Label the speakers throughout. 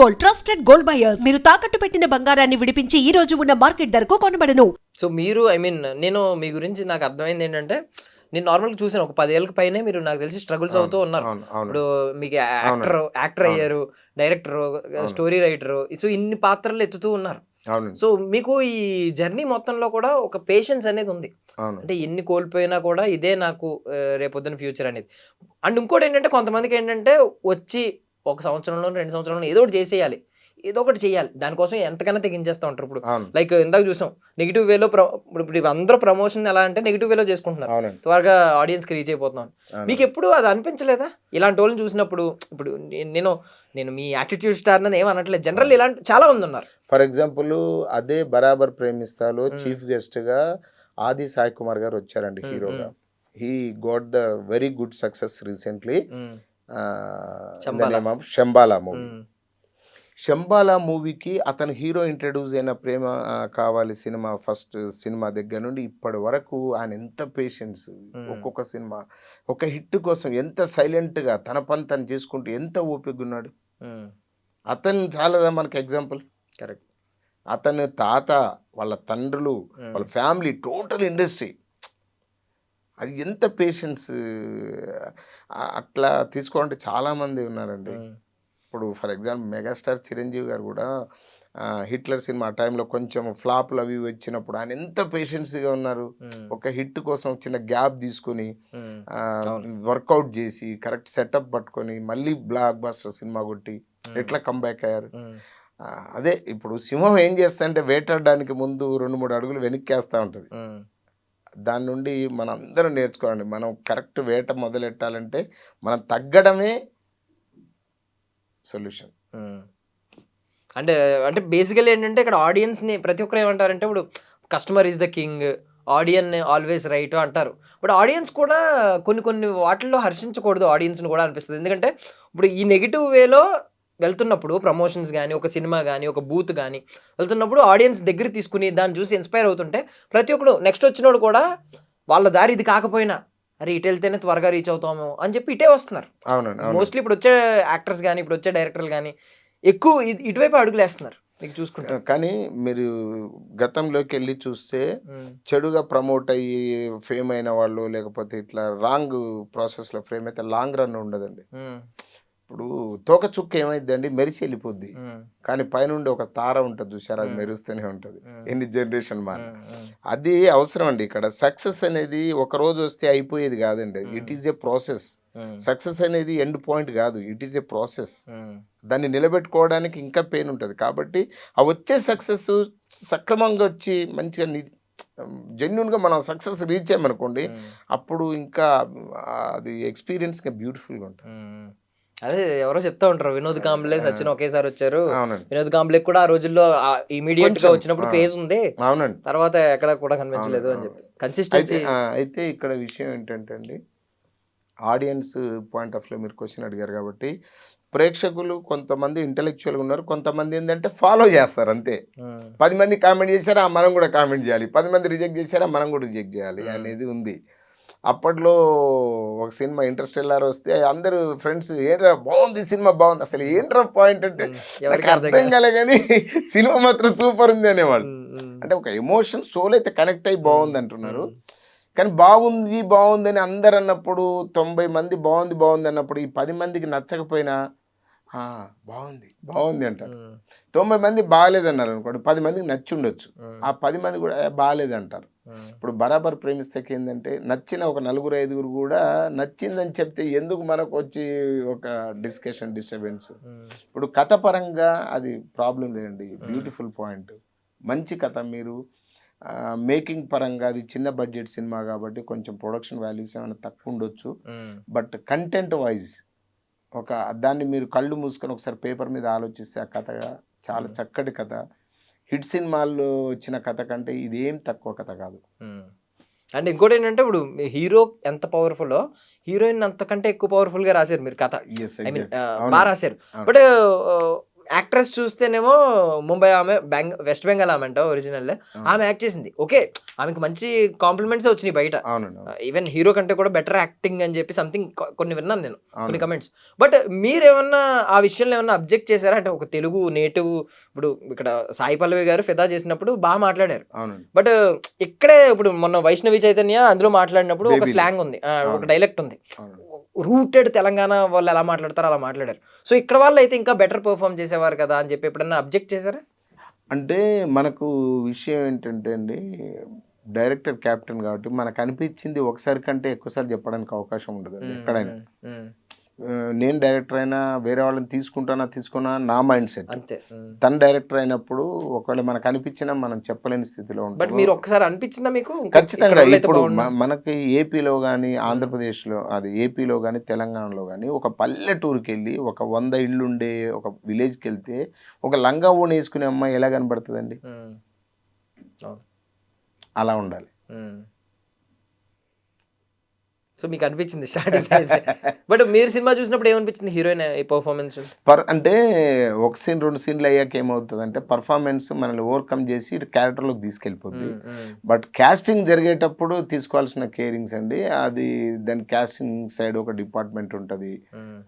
Speaker 1: Gold, trusted gold buyers. మీరు తాకట్టు పెట్టిన బంగారాన్ని విడిపించి ఈ రోజు ఉన్న మార్కెట్ ధరకు కొనబడను.
Speaker 2: సో మీరు నేను మీ గురించి నాకు అర్థమైంది ఏంటంటే, నేను నార్మల్గా చూసాను ఒక 10 ఏళ్ళకి పైనే మీరు నాకు తెలిసి స్ట్రగుల్స్ అవుతూ ఉన్నారు. ఇప్పుడు మీకు యాక్టర్ అయ్యారు, డైరెక్టర్, స్టోరీ రైటర్, సో ఇన్ని పాత్రలు ఎత్తుతూ ఉన్నారు. సో మీకు ఈ జర్నీ మొత్తంలో కూడా ఒక పేషెన్స్ అనేది ఉంది. అంటే ఎన్ని కోల్పోయినా కూడా ఇదే నాకు రేపొద్దున ఫ్యూచర్ అనేది. అండ్ ఇంకోటి ఏంటంటే, కొంతమందికి ఏంటంటే వచ్చి 1 సంవత్సరంలో 2 సంవత్సరంలో ఏదో ఒకటి చేసేయాలి, ఏదో ఒకటి చేయాలి, దానికోసం ఎంతకైనా తెగించేస్తూ ఉంటారు. ఇప్పుడు లైక్ ఇందాక చూసాం నెగిటివ్ వేలో, ఇప్పుడు అందరూ ప్రమోషన్ ఎలా అంటే నెగిటివ్ వేలో చేసుకుంటున్నారు, త్వరగా ఆడియన్స్ కి రీచ్ అయిపోతున్నాను. మీకు ఎప్పుడు అది అనిపించలేదా ఇలాంటి వాళ్ళని చూసినప్పుడు? ఇప్పుడు నేను మీ యాటిట్యూడ్ స్టార్ అని ఏం అనట్లేదు, జనరల్ ఇలాంటి చాలా మంది ఉన్నారు.
Speaker 3: ఫర్ ఎగ్జాంపుల్ అదే బరాబర్ ప్రేమిస్తాలో చీఫ్ గెస్ట్ గా ఆది సాయి కుమార్ గారు వచ్చారండి హీరోగా. He got the very good success recently. Shambhala movie. Shambhala మూవీకి అతను హీరో ఇంట్రడ్యూస్ అయిన ప్రేమ కావాలి సినిమా ఫస్ట్ సినిమా దగ్గర నుండి ఇప్పటి వరకు ఆయన ఎంత పేషెన్స్, ఒక్కొక్క సినిమా ఒక హిట్ కోసం ఎంత సైలెంట్గా తన పని తను చేసుకుంటూ ఎంత ఓపిక ఉన్నాడు. అతను చాలా మనకి ఎగ్జాంపుల్.
Speaker 2: కరెక్ట్.
Speaker 3: అతను తాత, వాళ్ళ తండ్రులు, వాళ్ళ ఫ్యామిలీ, టోటల్ ఇండస్ట్రీ, అది ఎంత పేషెన్స్. అట్లా తీసుకోవాలంటే చాలామంది ఉన్నారండి. ఇప్పుడు ఫర్ ఎగ్జాంపుల్ మెగాస్టార్ చిరంజీవి గారు కూడా హిట్లర్ సినిమా ఆ టైంలో కొంచెం ఫ్లాప్లు అవి వచ్చినప్పుడు ఆయన ఎంత పేషెన్స్గా ఉన్నారు. ఒక హిట్ కోసం చిన్న గ్యాప్ తీసుకొని వర్కౌట్ చేసి కరెక్ట్ సెటప్ పట్టుకొని మళ్ళీ బ్లాక్ బస్టర్ సినిమా కొట్టి ఎట్లా కంబ్యాక్ అయ్యారు. అదే ఇప్పుడు సింహం ఏం చేస్తా అంటే వేటాడడానికి ముందు 2-3 అడుగులు వెనక్కేస్తూ ఉంటుంది. దాని నుండి మనం అందరం నేర్చుకోవాలండి. మనం కరెక్ట్ వేట మొదలెట్టాలంటే మనం తగ్గడమే సొల్యూషన్.
Speaker 2: అంటే బేసికలీ ఏంటంటే ఇక్కడ ఆడియన్స్ని ప్రతి ఒక్కరు ఏమంటారంటే, ఇప్పుడు customer is the king, audience always right అంటారు. బట్ ఆడియన్స్ కూడా కొన్ని వాటిల్లో హర్షించకూడదు ఆడియన్స్ని కూడా అనిపిస్తుంది. ఎందుకంటే ఇప్పుడు ఈ నెగిటివ్ వేలో వెళ్తున్నప్పుడు ప్రమోషన్స్ కానీ, ఒక సినిమా కానీ, ఒక బూత్ కానీ వెళ్తున్నప్పుడు ఆడియన్స్ దగ్గర తీసుకుని దాన్ని చూసి ఇన్స్పైర్ అవుతుంటే ప్రతి ఒక్కడు నెక్స్ట్ వచ్చినోడు కూడా వాళ్ళ దారి ఇది కాకపోయినా అరే ఇటు వెళ్తేనే త్వరగా రీచ్ అవుతాము అని చెప్పి ఇటే వస్తున్నారు. మోస్ట్లీ ఇప్పుడు వచ్చే యాక్టర్స్ కానీ, ఇప్పుడు వచ్చే డైరెక్టర్లు కానీ ఎక్కువ ఇటువైపు అడుగులు వేస్తున్నారు మీకు చూసుకుంటే.
Speaker 3: కానీ మీరు గతంలోకి వెళ్ళి చూస్తే చెడుగా ప్రమోట్ అయ్యి ఫేమ్ అయిన వాళ్ళు, లేకపోతే ఇట్లా రాంగ్ ప్రాసెస్లో ఫేమ్ అయితే లాంగ్ రన్ ఉండదండి. ఇప్పుడు తోక చుక్క ఏమైందండి, మెరిసి వెళ్ళిపోద్ది. కానీ పైనుండి ఒక తార ఉంటుంది చూసారు, అది మెరుస్తూనే ఉంటుంది ఎన్ని జనరేషన్ మారి. అది అవసరం అండి. ఇక్కడ సక్సెస్ అనేది ఒక రోజు వస్తే అయిపోయేది కాదండి. It is a process. Success అనేది ఎండ్ పాయింట్ కాదు, ఇట్ ఈస్ ఏ ప్రాసెస్. దాన్ని నిలబెట్టుకోవడానికి ఇంకా పెయిన్ ఉంటుంది. కాబట్టి ఆ వచ్చే సక్సెస్ సక్రమంగా వచ్చి మంచిగా జెన్యున్గా మనం సక్సెస్ రీచ్ అయ్యామనుకోండి, అప్పుడు ఇంకా అది ఎక్స్పీరియన్స్గా బ్యూటిఫుల్గా ఉంటుంది.
Speaker 2: అదే ఎవరో చెప్తా ఉంటారు, వినోద్ కాంబ్లే సచిన్ ఒకేసారి వచ్చారు. వినోద్ కాంబ్లే కూడా ఆ రోజుల్లో ఇమీడియట్ గా వచ్చినప్పుడు పేజ్ ఉంది, తర్వాత ఎక్కడ కూడా కనిపించలేదు అని చెప్పి కన్సిస్టెన్సీ.
Speaker 3: అయితే ఇక్కడ విషయం ఏంటంటే అండి, ఆడియన్స్ పాయింట్ ఆఫ్ వ్యూ మీరు క్వశ్చన్ అడిగారు కాబట్టి, ప్రేక్షకులు కొంతమంది ఇంటెలెక్చువల్గా ఉన్నారు, కొంతమంది ఏంటంటే ఫాలో చేస్తారు అంతే. 10 మంది కామెంట్ చేశారా మనం కూడా కామెంట్ చేయాలి, 10 మంది రిజెక్ట్ చేశారా మనం కూడా రిజెక్ట్ చేయాలి అనేది ఉంది. అప్పట్లో ఒక సినిమా ఇంటర్స్టెల్లార్ వస్తే అందరూ ఫ్రెండ్స్ ఏంట్రా బాగుంది సినిమా బాగుంది, అసలు ఏంట్రా పాయింట్ అంటే నాకు అర్థం కాలే కానీ సినిమా మాత్రం సూపర్ ఉంది అనేవాళ్ళు. అంటే ఒక ఎమోషన్ సోల్ అయితే కనెక్ట్ అయ్యి బాగుంది అంటున్నారు. కానీ బాగుందని అందరు అన్నప్పుడు 90 మంది బాగుంది అన్నప్పుడు ఈ 10 మందికి నచ్చకపోయినా బాగుంది అంటారు. 90 మంది బాగాలేదన్నారు అనుకోండి, 10 మందికి నచ్చి ఉండొచ్చు, ఆ 10 మంది కూడా బాగాలేదు అంటారు. ఇప్పుడు బరాబర్ ప్రేమిస్తాకి ఏంటంటే నచ్చిన ఒక 4-5 కూడా నచ్చిందని చెప్తే ఎందుకు మనకు వచ్చి ఒక డిస్టర్బెన్స్. ఇప్పుడు కథ పరంగా అది ప్రాబ్లం లేదండి, బ్యూటిఫుల్ పాయింట్, మంచి కథ. మీరు మేకింగ్ పరంగా అది చిన్న బడ్జెట్ సినిమా కాబట్టి కొంచెం ప్రొడక్షన్ వాల్యూస్ ఏమైనా తక్కువ ఉండొచ్చు. బట్ కంటెంట్ వైజ్ దాన్ని మీరు కళ్ళు మూసుకొని ఒకసారి పేపర్ మీద ఆలోచిస్తే ఆ కథ చాలా చక్కటి కథ. హిట్ సినిమాల్లో వచ్చిన కథ కంటే ఇదేం తక్కువ కథ కాదు.
Speaker 2: అంటే ఇంకోటి ఏంటంటే, ఇప్పుడు హీరో ఎంత పవర్ఫుల్, హీరోయిన్ అంతకంటే ఎక్కువ పవర్ఫుల్ గా రాశారు మీరు కథ. బాగా రాశారు. బట్ యాక్ట్రెస్ చూస్తేనేమో ముంబై ఆమె వెస్ట్ బెంగాల్ ఆమె అంట ఒరిజినల్ ఆమె యాక్ట్ చేసింది ఓకే, ఆమెకి మంచి కాంప్లిమెంట్స్ వచ్చినాయి బయట, ఈవెన్ హీరో కంటే కూడా బెటర్ యాక్టింగ్ అని చెప్పి సంథింగ్ కొన్ని విన్నాను నేను కొన్ని కమెంట్స్. బట్ మీరేమన్నా ఆ విషయంలో ఏమన్నా అబ్జెక్ట్ చేశారా? అంటే ఒక తెలుగు నేటివ్, ఇప్పుడు ఇక్కడ సాయి పల్లవి గారు ఫిదా చేసినప్పుడు బాగా మాట్లాడారు, బట్ ఇక్కడే ఇప్పుడు మొన్న వైష్ణవి చైతన్య అందులో మాట్లాడినప్పుడు ఒక స్లాంగ్ ఉంది, ఒక డైలెక్ట్ ఉంది, రూటెడ్ తెలంగాణ వాళ్ళు ఎలా మాట్లాడతారో అలా మాట్లాడారు. సో ఇక్కడ వాళ్ళు అయితే ఇంకా బెటర్ పర్ఫామ్ చేసేవారు కదా అని చెప్పి ఎప్పుడన్నా అబ్జెక్ట్ చేశారా?
Speaker 3: అంటే మనకు విషయం ఏంటంటే అండి, డైరెక్టర్ క్యాప్టెన్ కాబట్టి మనకు అనిపించింది ఒకసారి కంటే ఎక్కువసార్లు చెప్పడానికి అవకాశం ఉండదు ఎక్కడైనా. నేను డైరెక్టర్ అయినా వేరే వాళ్ళని తీసుకున్నా నా మైండ్ సెట్. తన డైరెక్టర్ అయినప్పుడు ఒకవేళ మనకు అనిపించినా మనం చెప్పలేని స్థితిలో ఉంటాం.
Speaker 2: బట్ మీరు ఒకసారి అనిపించిందా మీకు?
Speaker 3: ఖచ్చితంగా. ఇప్పుడు మనకి ఏపీలో కానీ ఆంధ్రప్రదేశ్లో, అది ఏపీలో కానీ తెలంగాణలో కానీ ఒక పల్లెటూరుకి వెళ్ళి ఒక 100 ఇళ్ళు ఉండే ఒక విలేజ్కి వెళ్తే ఒక లంగా ఓణి వేసుకునే అమ్మాయి ఎలా కనబడుతుందండి? అలా ఉండాలి.
Speaker 2: సో మీకు అనిపించింది స్టార్టింగ్? బట్ మీరు సినిమా చూసినప్పుడు ఏమనిపించింది హీరోయిన్ పర్ఫార్మెన్స్?
Speaker 3: అంటే ఒక సీన్ 2 సీన్లు అయ్యాక ఏమవుతుంది అంటే పర్ఫార్మెన్స్ మనల్ని ఓవర్కమ్ చేసి క్యారెక్టర్లోకి తీసుకెళ్ళిపోద్ది. బట్ కాస్టింగ్ జరిగేటప్పుడు తీసుకోవాల్సిన కేరింగ్స్ అండి, అది దాని కాస్టింగ్ సైడ్ ఒక డిపార్ట్మెంట్ ఉంటుంది,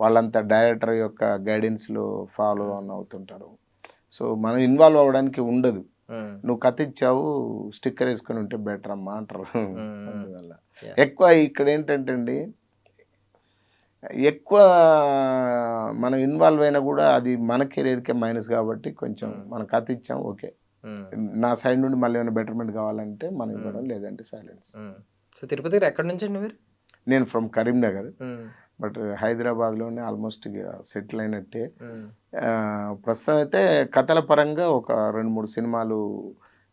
Speaker 3: వాళ్ళంతా డైరెక్టర్ యొక్క గైడెన్స్లో ఫాలో అవుతుంటారు. సో మనం ఇన్వాల్వ్ అవ్వడానికి ఉండదు. నువ్వు కథ ఇచ్చావు, స్టిక్కర్ వేసుకొని ఉంటే బెటర్ అమ్మా అంటారు. అందువల్ల ఎక్కువ ఇక్కడ ఏంటంటే అండి, ఎక్కువ మనం ఇన్వాల్వ్ అయినా కూడా అది మన కెరీర్కే మైనస్ కాబట్టి కొంచెం మనం కథ ఇచ్చాం ఓకే, నా సైడ్ నుండి మళ్ళీ ఏమైనా బెటర్మెంట్ కావాలంటే మనం ఇవ్వడం, లేదంటే సైలెన్స్.
Speaker 2: సో తిరుపతి ఎక్కడి నుంచి అండి మీరు?
Speaker 3: నేను ఫ్రమ్ కరీంనగర్, బట్ హైదరాబాద్లోనే ఆల్మోస్ట్ సెటిల్ అయినట్టే. ప్రస్తుతం అయితే కథల పరంగా ఒక 2-3 సినిమాలు,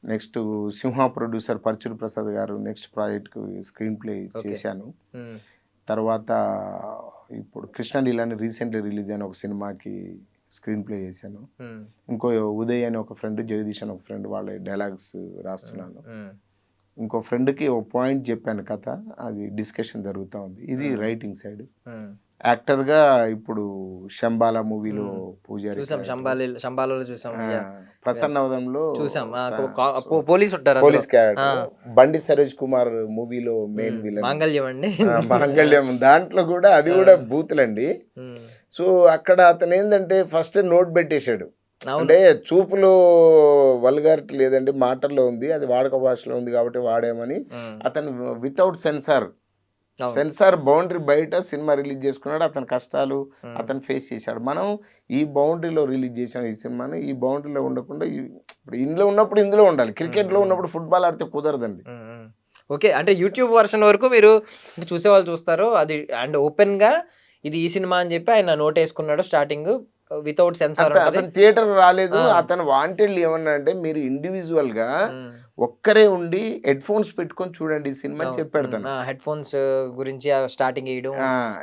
Speaker 3: నెక్స్ట్ సింహ ప్రొడ్యూసర్ పర్చూరి ప్రసాద్ గారు నెక్స్ట్ ప్రాజెక్ట్కి స్క్రీన్ ప్లే చేశాను. తర్వాత ఇప్పుడు కృష్ణలీలని రీసెంట్లీ రిలీజ్ అయిన ఒక సినిమాకి స్క్రీన్ ప్లే చేశాను. ఇంకో ఉదయ్ అని ఒక ఫ్రెండ్, జగదీష్ అని ఒక ఫ్రెండ్, వాళ్ళ డైలాగ్స్ రాస్తున్నాను. ఇంకో ఫ్రెండ్కి ఒక పాయింట్ చెప్పాను కథ, అది డిస్కషన్ జరుగుతూ ఉంది. ఇది రైటింగ్ సైడ్. యాక్టర్గా ఇప్పుడు శంబాల మూవీలో పూజారి, ప్రసన్నవదంలో
Speaker 2: పోలీస్
Speaker 3: క్యారెక్టర్, బండి సరోజ్ కుమార్ మూవీలో మెయిన్ విలన్ మాంగళ్యం, దాంట్లో కూడా అది కూడా బూతులండి. సో అక్కడ అతను ఏంటంటే ఫస్ట్ నోట్ పెట్టేశాడు, అంటే చూపులో వల్గారిటీ లేదండి, మాటల్లో ఉంది, అది వాడక భాషలో ఉంది కాబట్టి వాడామని అతను వితౌట్ సెన్సార్ బౌండరీ బయట సినిమా రిలీజ్ చేసుకున్నాడు. అతని కష్టాలు అతను ఫేస్ చేశాడు. మనం ఈ బౌండరీలో రిలీజ్ చేసాం ఈ సినిమాని, ఈ బౌండరీలో ఉండకుండా ఇప్పుడు ఇందులో ఉన్నప్పుడు ఇందులో ఉండాలి, క్రికెట్లో ఉన్నప్పుడు ఫుట్బాల్ ఆడితే కుదరదండి.
Speaker 2: ఓకే, అంటే యూట్యూబ్ వర్షన్ వరకు మీరు చూసేవాళ్ళు చూస్తారు అది, అండ్ ఓపెన్ గా ఇది ఈ సినిమా అని చెప్పి ఆయన నోట్ వేసుకున్నాడు స్టార్టింగ్ వితౌట్ సెన్సార్.
Speaker 3: అతను థియేటర్ రాలేదు, అతను వాంటెడ్ ఏమన్నా అంటే మీరు ఇండివిజువల్ గా ఒక్కరే ఉండి హెడ్ ఫోన్స్ పెట్టుకొని చూడండి ఈ సినిమా అని చెప్పాడు తను.
Speaker 2: హెడ్ ఫోన్స్ గురించి స్టార్టింగ్ వేయడం,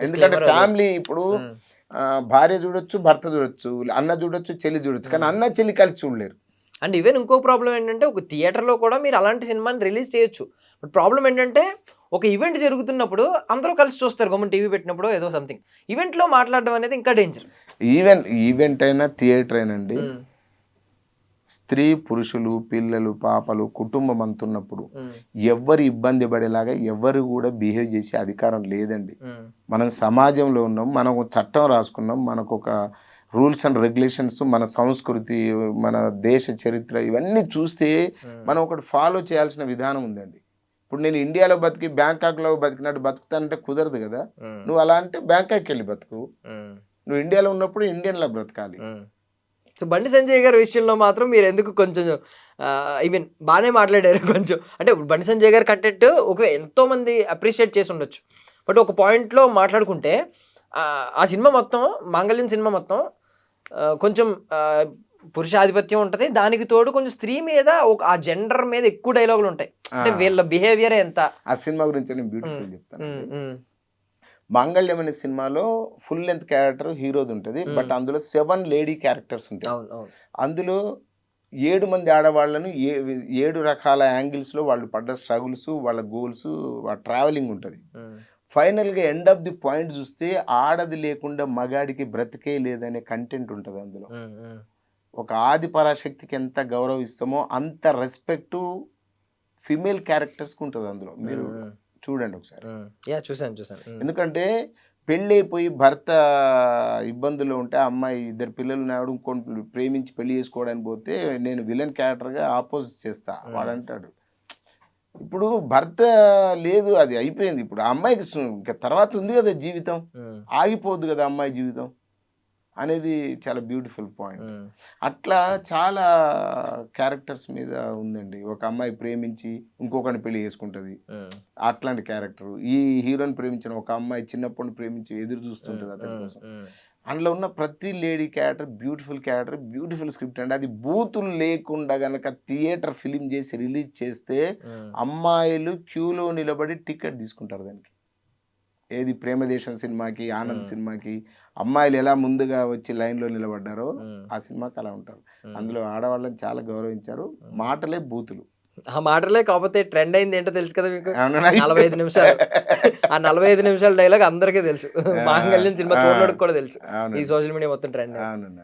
Speaker 3: ఎందుకంటే ఫ్యామిలీ ఇప్పుడు భార్య చూడొచ్చు, భర్త చూడొచ్చు, అన్న చూడొచ్చు, చెల్లి చూడొచ్చు, కానీ అన్న చెల్లి కలిసి చూడలేరు.
Speaker 2: అండ్ ఈవెన్ ఇంకో ప్రాబ్లం ఏంటంటే ఒక థియేటర్లో కూడా మీరు అలాంటి సినిమాని రిలీజ్ చేయొచ్చు, బట్ ప్రాబ్లం ఏంటంటే ఒక ఈవెంట్ జరుగుతున్నప్పుడు అందరూ కలిసి చూస్తారు, గవర్నమెంట్ టీవీ పెట్టినప్పుడు ఏదో సంథింగ్, ఈవెంట్లో మాట్లాడడం అనేది ఇంకా డేంజర్.
Speaker 3: ఈవెంట్ అయినా థియేటర్ అయినండి, స్త్రీ పురుషులు పిల్లలు పాపలు కుటుంబం అంతున్నప్పుడు ఎవరు ఇబ్బంది పడేలాగా ఎవరు కూడా బిహేవ్ చేసే అధికారం లేదండి. మనం సమాజంలో ఉన్నాం, మనం చట్టం రాసుకున్నాం, మనకు ఒక రూల్స్ అండ్ రెగ్యులేషన్స్, మన సంస్కృతి, మన దేశ చరిత్ర, ఇవన్నీ చూస్తే మనం ఒకటి ఫాలో చేయాల్సిన విధానం ఉందండి. ఇప్పుడు నేను ఇండియాలో బతికి బ్యాంకాక్లో బతికినట్టు బతుకుతానంటే కుదరదు కదా. నువ్వు అలా అంటే బ్యాంకాక్ వెళ్ళి బతుకు, నువ్వు ఇండియాలో ఉన్నప్పుడు ఇండియన్లో బ్రతకాలి.
Speaker 2: సో బండి సంజయ్ గారి విషయంలో మాత్రం మీరు ఎందుకు కొంచెం ఐ మీన్ బాగానే మాట్లాడారు కొంచెం, అంటే బండి సంజయ్ గారి కంటెంట్ ఒక ఎంతోమంది అప్రిషియేట్ చేసి ఉండొచ్చు, బట్ ఒక పాయింట్లో మాట్లాడుకుంటే ఆ సినిమా మొత్తం, మాంగళ్యం సినిమా మొత్తం కొంచెం పురుషాధిపత్యం ఉంటుంది, దానికి తోడు కొంచెం స్త్రీ మీద ఆ జెండర్ మీద ఎక్కువ డైలాగులు ఉంటాయి, అంటే వీళ్ళ బిహేవియర్ ఎంత.
Speaker 3: ఆ సినిమా గురించి నేను బ్యూటిఫుల్ చెప్తాను. మాంగళ్యం అనే సినిమాలో ఫుల్ లెంత్ క్యారెక్టర్ హీరోది ఉంటుంది, బట్ అందులో 7 లేడీ క్యారెక్టర్స్ ఉంటాయి. అందులో 7 మంది ఆడవాళ్ళను 7 రకాల యాంగిల్స్లో వాళ్ళు పడ్డ స్ట్రగుల్స్, వాళ్ళ గోల్స్, వాళ్ళ ట్రావెలింగ్ ఉంటుంది. ఫైనల్గా ఎండ్ ఆఫ్ ది పాయింట్ చూస్తే ఆడది లేకుండా మగాడికి బ్రతికే లేదనే కంటెంట్ ఉంటుంది అందులో. ఒక ఆది పరాశక్తికి ఎంత గౌరవిస్తామో అంత రెస్పెక్ట్ ఫిమేల్ క్యారెక్టర్స్కి ఉంటుంది అందులో. మీరు చూడండి ఒకసారి.
Speaker 2: యా చూసాను.
Speaker 3: ఎందుకంటే పెళ్ళైపోయి భర్త ఇబ్బందుల్లో ఉంటే ఆ అమ్మాయి 2 పిల్లలు నాడు ఇంకొని ప్రేమించి పెళ్లి చేసుకోవడానికి పోతే నేను విలన్ క్యారెక్టర్గా ఆపోజిట్ చేస్తా. వాడు అంటాడు ఇప్పుడు భర్త లేదు, అది అయిపోయింది. ఇప్పుడు ఆ అమ్మాయికి ఇంకా తర్వాత ఉంది కదా జీవితం, ఆగిపోద్దు కదా అమ్మాయి జీవితం అనేది చాలా బ్యూటిఫుల్ పాయింట్. అట్లా చాలా క్యారెక్టర్స్ మీద ఉందండి. ఒక అమ్మాయి ప్రేమించి ఇంకొకరిని పెళ్లి చేసుకుంటుంది, అట్లాంటి క్యారెక్టర్. ఈ హీరోని ప్రేమించిన ఒక అమ్మాయి చిన్నప్పటి ప్రేమించి ఎదురు చూస్తుంటుంది అతని కోసం. అందులో ఉన్న ప్రతి లేడీ క్యారెక్టర్ బ్యూటిఫుల్ స్క్రిప్ట్ అండి. అది బూతులు లేకుండా గనక థియేటర్ ఫిలిం చేసి రిలీజ్ చేస్తే అమ్మాయిలు క్యూలో నిలబడి టికెట్ తీసుకుంటారు దానికి. ఏది ప్రేమదేశం సినిమాకి, ఆనంద్ సినిమాకి అమ్మాయిలు ఎలా ముందుగా వచ్చి లైన్లో నిలబడ్డారో ఆ సినిమాకి అలా ఉంటారు. అందులో ఆడవాళ్ళని చాలా గౌరవించారు. మాటలే బూతులు.
Speaker 2: ఆ మాటలే కాకపోతే ట్రెండ్ అయింది ఏంటో తెలుసు కదా మీకు.
Speaker 3: అవునా?
Speaker 2: 45 నిమిషాలు. ఆ 45 నిమిషాల డైలాగ్ అందరికీ తెలుసు. మాంగళ్యం సినిమా చూడడానికి కూడా తెలుసు. ఈ సోషల్ మీడియా మొత్తం ట్రెండ్.
Speaker 3: అవునన్నా.